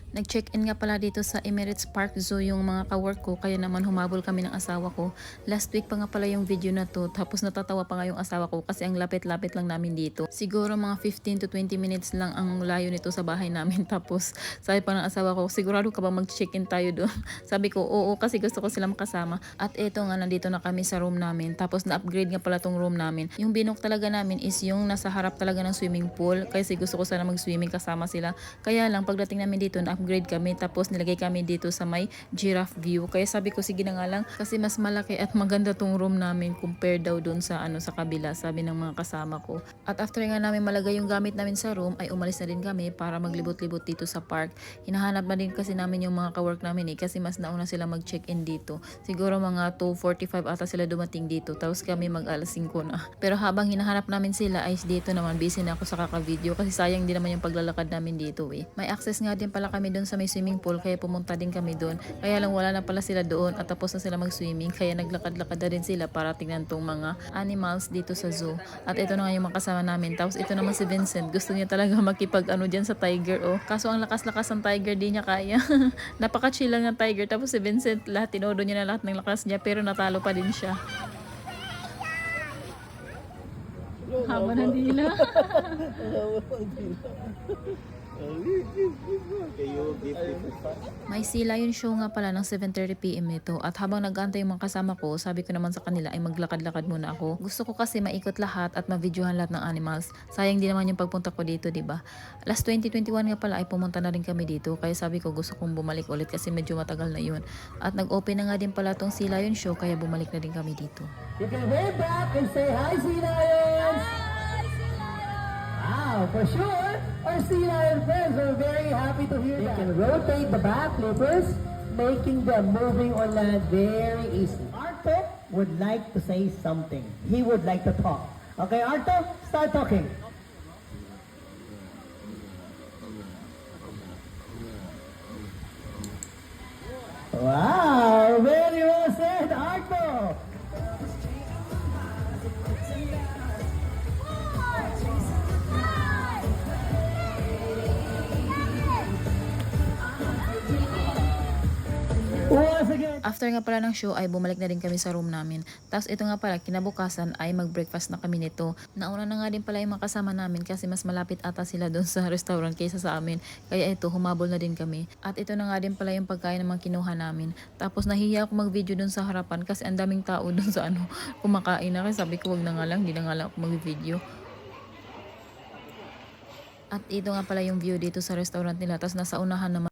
Nag-check-in nga pala dito sa Emirates Park Zoo yung mga kawork ko, kaya naman humabol kami ng asawa ko. Last week pa nga pala yung video na to, tapos natatawa pa nga yung asawa ko kasi ang lapit-lapit lang namin dito. Siguro mga 15 to 20 minutes lang ang layo nito sa bahay namin. Tapos sabi pa ng asawa ko, sigurado ka ba mag-check-in tayo doon? Sabi ko, oo, kasi gusto ko sila makasama. At eto nga, nandito na kami sa room namin. Tapos na-upgrade nga pala tong room namin. Yung binok talaga namin is yung nasa harap talaga ng swimming pool, kasi gusto ko sana mag-swimming kasama sila. Kaya lang pagdating namin dito, na-upgrade kami, tapos nilagay kami dito sa may giraffe view. Kaya sabi ko, sige na nga lang, kasi mas malaki at maganda tong room namin compare daw dun sa sa kabila, sabi ng mga kasama ko. At after nga namin malagay yung gamit namin sa room, ay umalis na din kami para maglibot-libot dito sa park. Hinahanap na din kasi namin yung mga kawork namin kasi mas nauna sila mag-check-in dito. Siguro mga 2:45 ata sila dumating dito, tapos kami mag-alas 5 na. Pero habang hinahanap namin sila, ay dito naman busy na ako sa kaka-video kasi sayang din naman yung paglalakad namin dito eh. May access nga din pala kami doon sa may swimming pool, kaya pumunta din kami doon. Kaya lang wala na pala sila doon at tapos na sila mag-swimming, kaya naglakad-lakad na rin sila para tingnan tong mga animals dito sa zoo. At ito na nga yung makasama namin. Tapos ito naman si Vincent, gusto niya talaga makipag dyan sa tiger oh. Kaso ang lakas-lakas ng tiger, di niya kaya. Napaka-chill lang ng tiger. Tapos si Vincent, lahat tinodo niya na lahat ng lakas niya, pero natalo pa din siya. Haba ng dila. May Sea Lion show nga pala ng 7:30 PM nito, at habang nag-aantay yung mga kasama ko, sabi ko naman sa kanila ay maglakad-lakad muna ako. Gusto ko kasi maikot lahat at ma-videohan lahat ng animals. Sayang din naman yung pagpunta ko dito, 'di ba? Last 2021 nga pala ay pumunta na rin kami dito, kaya sabi ko gusto kong bumalik ulit kasi medyo matagal na yun. At nag-open na nga din pala tong Sea Lion show, kaya bumalik na din kami dito. You can wave back and say hi, Sea Lions! Wow, for sure, our Sea Lion friends are very happy to hear that. You can rotate the back flippers, making them moving on land very easy. Arto would like to say something. He would like to talk. Okay, Arto, start talking. Wow, very well said, Arto. Once again. After nga pala ng show ay bumalik na din kami sa room namin. Tapos ito nga pala, kinabukasan ay mag-breakfast na kami nito. Nauna na nga din pala yung mga kasama namin kasi mas malapit ata sila doon sa restaurant kaysa sa amin. Kaya ito, humabol na din kami. At ito na nga din pala yung pagkain na mga kinuha namin. Tapos nahiya ako mag-video doon sa harapan kasi ang daming tao doon sa kumakain na. Kaya sabi ko, wag na nga lang, di na nga lang ako mag-video. At ito nga pala yung view dito sa restaurant nila. Tapos nasa unahan naman